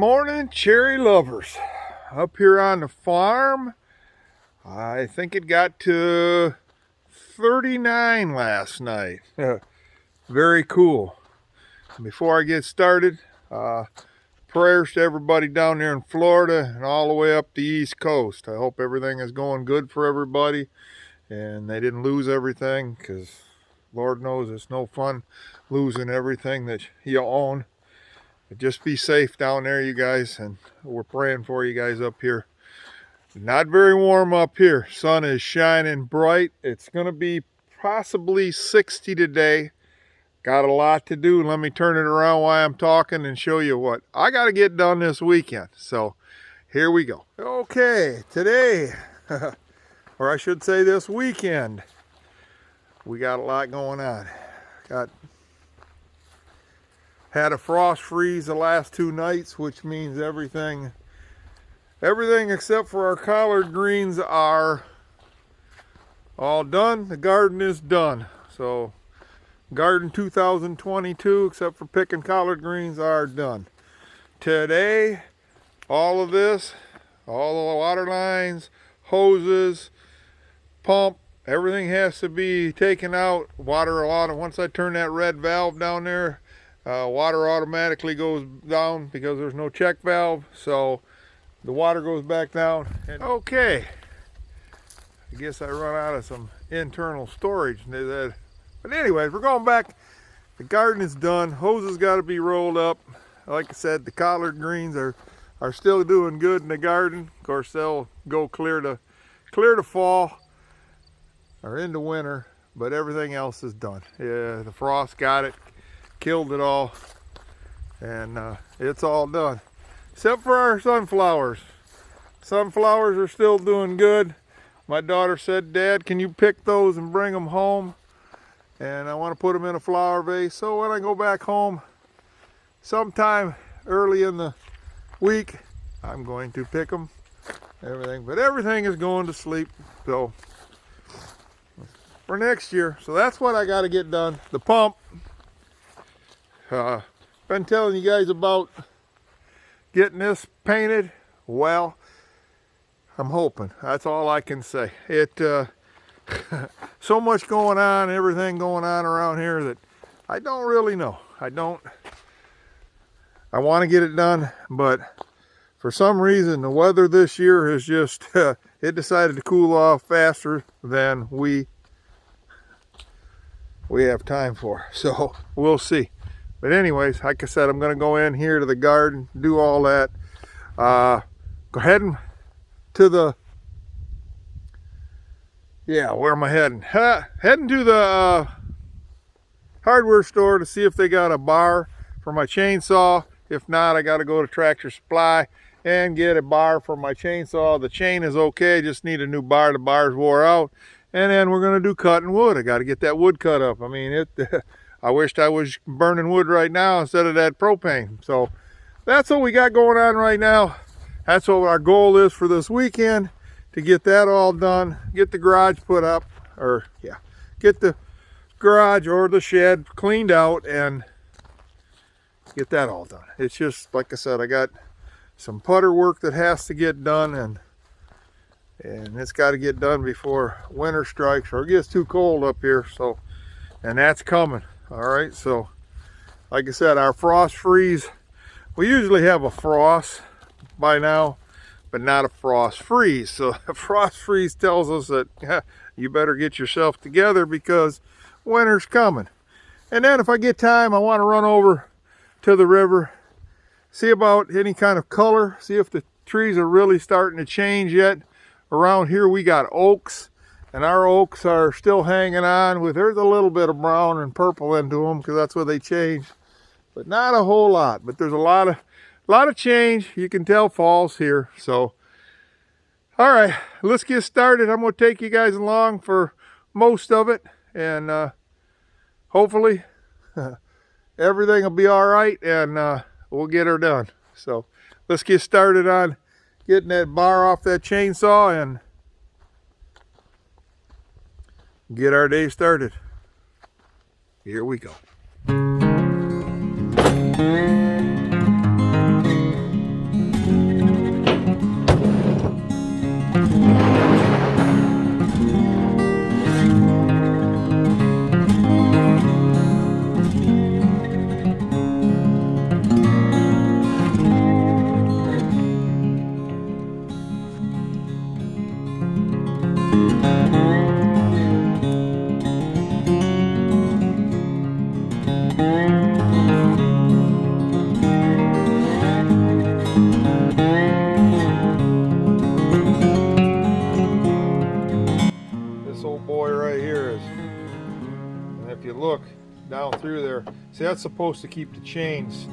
morning, cherry lovers. Up here on the farm, I think it got to 39 last night. Very cool. Before I get started, prayers to everybody down there in Florida and all the way up the East Coast. I hope everything is going good for everybody and they didn't lose everything, because Lord knows it's no fun losing everything that you own. But just be safe down there, you guys, and we're praying for you guys up here. Not very warm up here. Sun is shining bright. It's going to be possibly 60 today. Got a lot to do. Let me turn it around while I'm talking and show you what I got to get done this weekend. So here we go. Okay, today, or I should say this weekend, we got a lot going on. Had a frost freeze the last 2 nights, which means everything except for our collard greens are all done. The garden is done. So garden 2022, except for picking collard greens, are done. Today, all of this, all the water lines, hoses, pump, everything has to be taken out. Once I turn that red valve down there, water automatically goes down because there's no check valve, so the water goes back down. Okay, I guess I run out of some internal storage. But anyways, we're going back. The garden is done. Hoses got to be rolled up. Like I said, the collard greens are still doing good in the garden. Of course, they'll go clear to fall or into winter, but everything else is done. Yeah, the frost got it, killed it all, and it's all done except for our sunflowers. Sunflowers are still doing good. My daughter said, "Dad, can you pick those and bring them home?" And I want to put them in a flower vase, so when I go back home sometime early in the week, I'm going to pick them. But everything is going to sleep, so for next year. So that's what I got to get done. The pump, been telling you guys about getting this painted. Well, I'm hoping. That's all I can say. So much going on, everything going on around here that I don't really know. I want to get it done, but for some reason the weather this year is just it decided to cool off faster than we have time for. So we'll see. But anyways, like I said, I'm going to go in here to the garden, do all that. Go heading to the, where am I heading? Heading to the hardware store to see if they got a bar for my chainsaw. If not, I got to go to Tractor Supply and get a bar for my chainsaw. The chain is okay, just need a new bar. The bar's wore out. And then we're going to do cutting wood. I got to get that wood cut up. I mean, I wished I was burning wood right now instead of that propane. So that's what we got going on right now. That's what our goal is for this weekend, to get that all done, get the garage put up, get the garage or the shed cleaned out and get that all done. It's just, like I said, I got some putter work that has to get done, and it's got to get done before winter strikes or it gets too cold up here. So, and that's coming. All right, so like I said, our frost freeze, we usually have a frost by now, but not a frost freeze. So a frost freeze tells us that you better get yourself together because winter's coming. And then if I get time, I want to run over to the river, see about any kind of color, see if the trees are really starting to change yet. Around here we got oaks, and our oaks are still hanging on with, there's a little bit of brown and purple into them because that's where they change, but not a whole lot. But there's a lot of change. You can tell fall's here. So all right, let's get started. I'm going to take you guys along for most of it, and hopefully everything will be all right, and we'll get her done. So let's get started on getting that bar off that chainsaw and get our day started. Here we go. if you look down through there, see, that's supposed to keep the chains,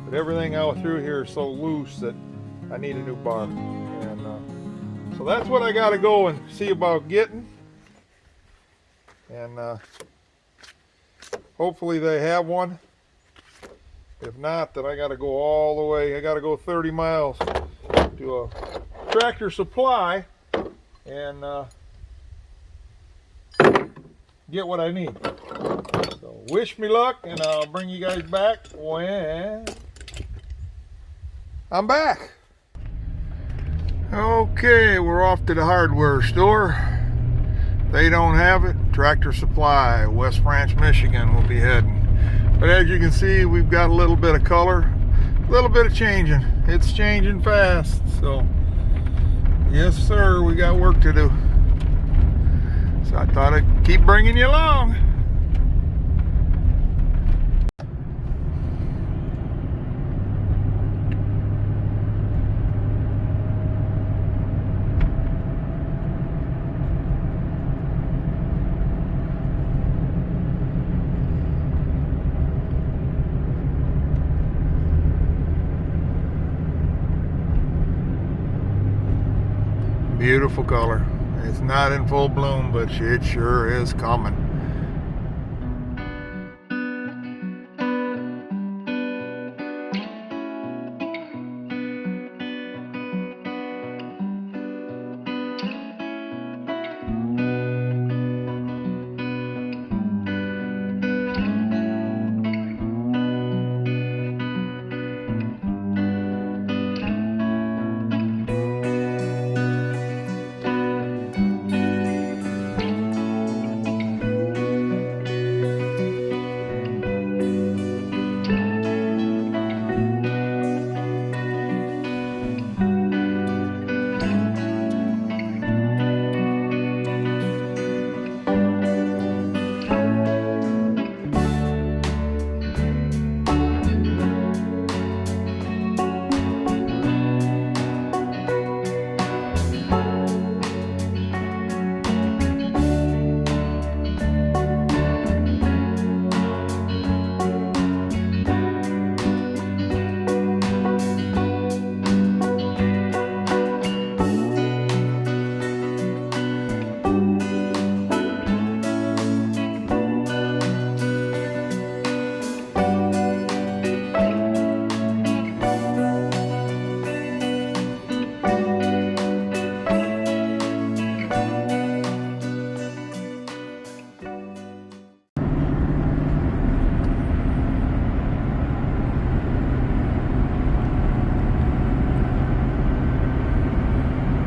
but everything out through here is so loose that I need a new bar. And so that's what I got to go and see about getting. And hopefully they have one. If not, then I got to go all the way. I got to go 30 miles to a Tractor Supply and get what I need. So wish me luck, and I'll bring you guys back when I'm back. Okay, we're off to the hardware store. They don't have it. Tractor Supply, West Branch, Michigan, we'll be heading. But as you can see, we've got a little bit of color, a little bit of changing. It's changing fast, so yes sir, we got work to do. So I thought I'd keep bringing you along. Beautiful color. It's not in full bloom, but it sure is coming.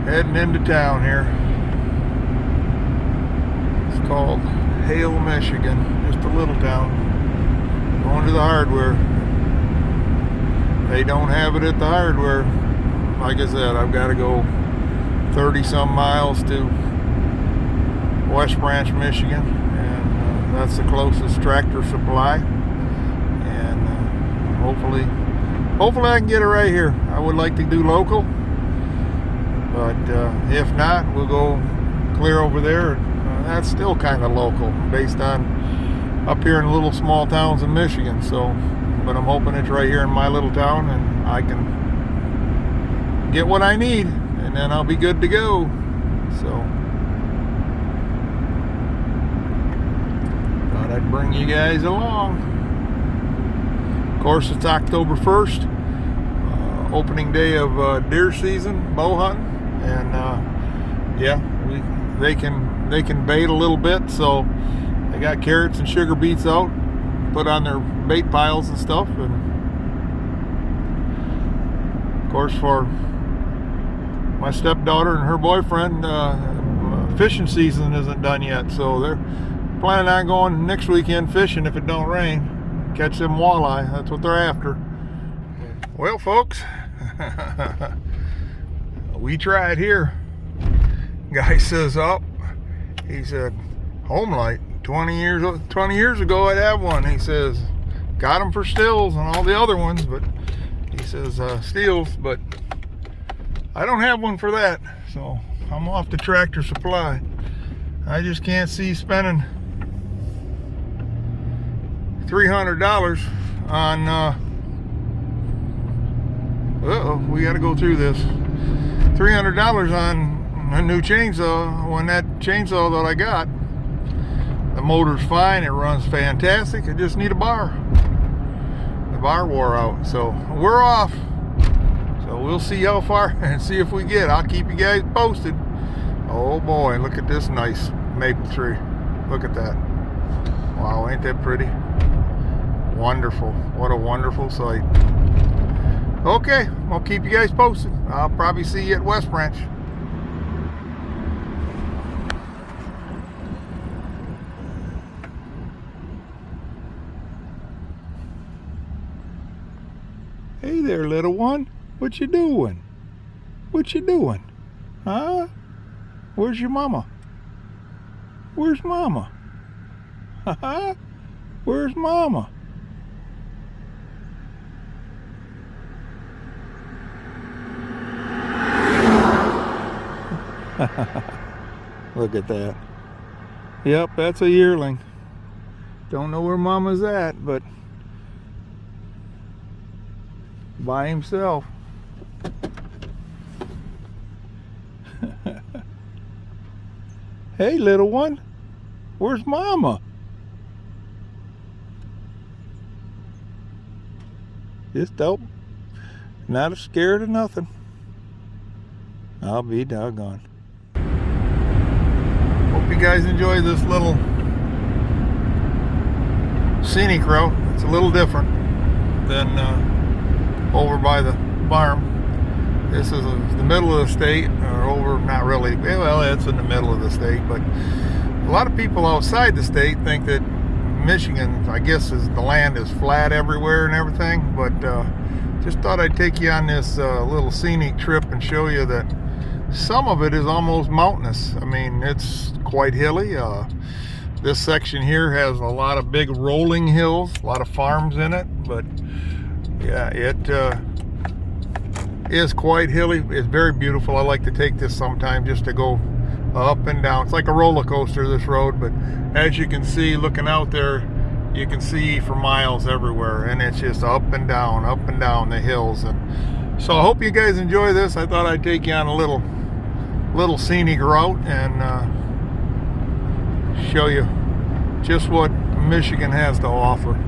Heading into town here. It's called Hale, Michigan. Just a little town. Going to the hardware. They don't have it at the hardware. Like I said, I've got to go 30 some miles to West Branch, Michigan, and that's the closest Tractor Supply. And hopefully I can get it right here. I would like to do local. But if not, we'll go clear over there. That's still kind of local, based on up here in little small towns in Michigan. So, but I'm hoping it's right here in my little town, and I can get what I need, and then I'll be good to go. So, thought I'd bring you guys along. Of course, it's October 1st, opening day of deer season, bow hunting. And yeah, they can bait a little bit, so they got carrots and sugar beets out, put on their bait piles and stuff. And of course, for my stepdaughter and her boyfriend, fishing season isn't done yet, so they're planning on going next weekend fishing if it don't rain, catch them walleye. That's what they're after. Well, folks, we tried here. Guy says, oh, he said, home light. 20 years ago I'd have one. He says, got them for stills and all the other ones, but he says steels, but I don't have one for that. So I'm off to Tractor Supply. I just can't see spending $300 on we got to go through this. $300 on a new chainsaw when that chainsaw that I got, the motor's fine, it runs fantastic. I just need a bar. The bar wore out, so we're off. So we'll see how far and see if we get. I'll keep you guys posted. Oh boy, look at this nice maple tree. Look at that. Wow, ain't that pretty? Wonderful. What a wonderful sight. Okay, I'll keep you guys posted. I'll probably see you at West Branch. Hey there, little one. What you doing? What you doing? Huh? Where's your mama? Where's mama? Huh? Where's mama? Look at that. Yep, that's a yearling. Don't know where mama's at, but by himself. Hey, little one. Where's mama? Just dope. Not scared of nothing. I'll be doggone. Hope you guys enjoy this little scenic route. It's a little different than over by the farm. This is the middle of the state, or over, not really, well, it's in the middle of the state, but a lot of people outside the state think that Michigan, I guess, the land is flat everywhere and everything, but just thought I'd take you on this little scenic trip and show you that some of it is almost mountainous. I mean, it's quite hilly. This section here has a lot of big rolling hills, a lot of farms in it, but yeah, it is quite hilly. It's very beautiful. I like to take this sometime just to go up and down. It's like a roller coaster, this road, but as you can see, looking out there, you can see for miles everywhere, and it's just up and down the hills. And so I hope you guys enjoy this. I thought I'd take you on a little scenic route and show you just what Michigan has to offer.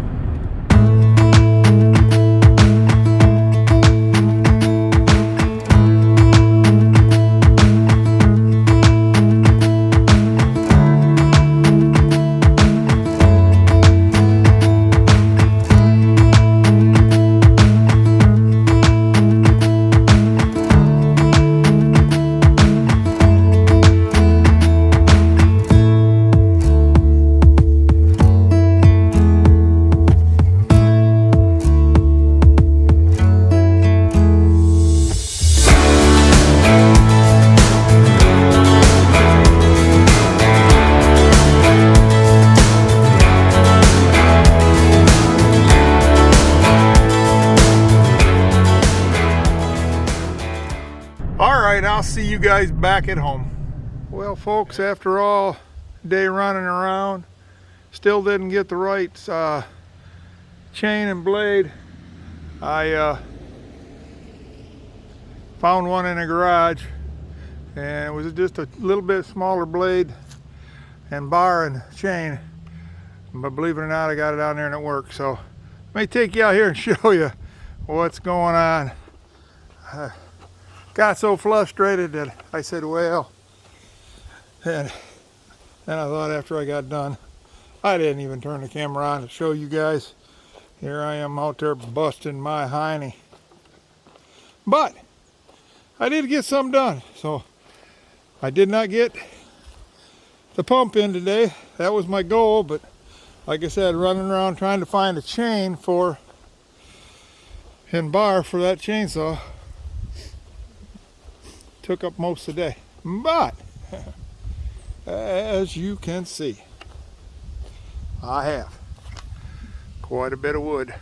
I'll see you guys back at home. Well, folks, after all day running around, still didn't get the right chain and blade. I found one in a garage, and it was just a little bit smaller blade and bar and chain, but believe it or not, I got it out there and it works. So let me take you out here and show you what's going on. Got so frustrated that I said, well, and then I thought after I got done, I didn't even turn the camera on to show you guys. Here I am out there busting my hiney. But I did get something done. So I did not get the pump in today. That was my goal, but like I said, running around trying to find a chain for and bar for that chainsaw took up most of the day. But as you can see, I have quite a bit of wood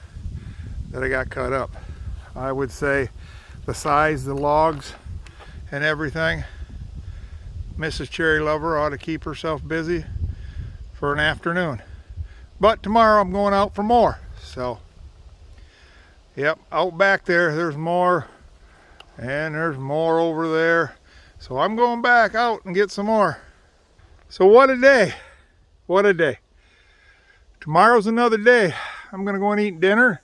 that I got cut up. I would say the size, the logs and everything, Mrs. Cherry Lover ought to keep herself busy for an afternoon. But tomorrow I'm going out for more. So, yep, out back there's more. And there's more over there. So I'm going back out and get some more. So what a day. What a day. Tomorrow's another day. I'm going to go and eat dinner.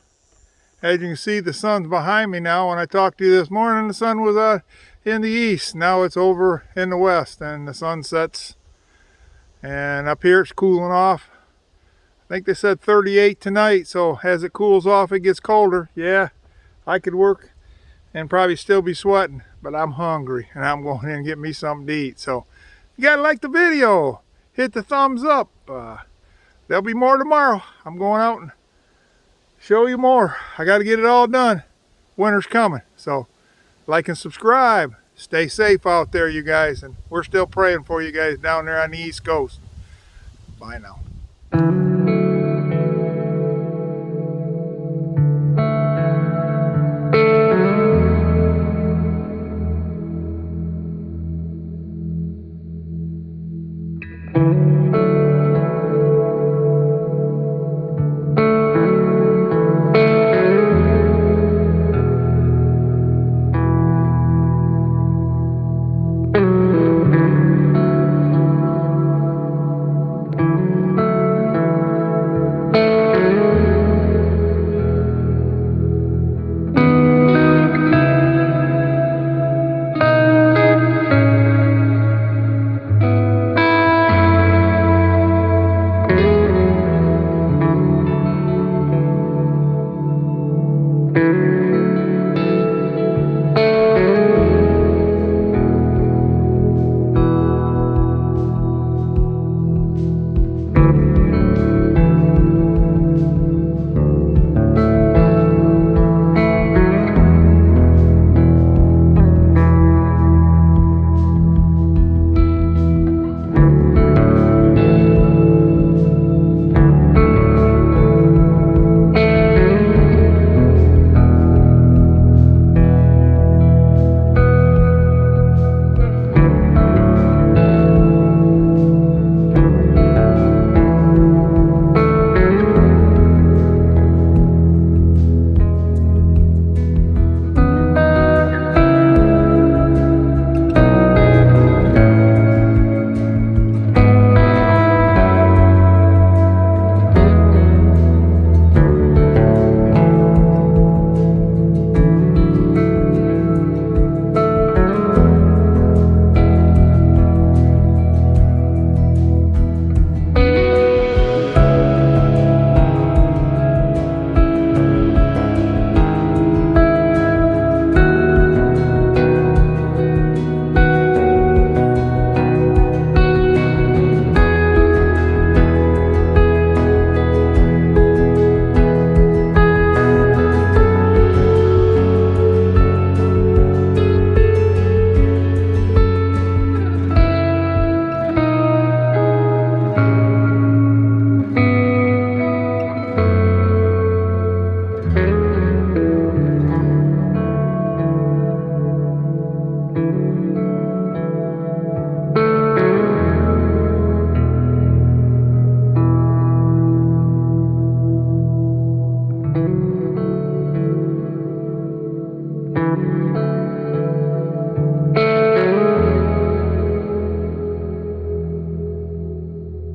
As you can see, the sun's behind me now. When I talked to you this morning, the sun was in the east. Now it's over in the west and the sun sets. And up here it's cooling off. I think they said 38 tonight. So as it cools off, it gets colder. Yeah, I could work and probably still be sweating, but I'm hungry and I'm going in and get me something to eat. So you gotta like the video, hit the thumbs up. There'll be more tomorrow. I'm going out and show you more. I got to get it all done. Winter's coming. So like and subscribe. Stay safe out there, you guys, and we're still praying for you guys down there on the East Coast. Bye now.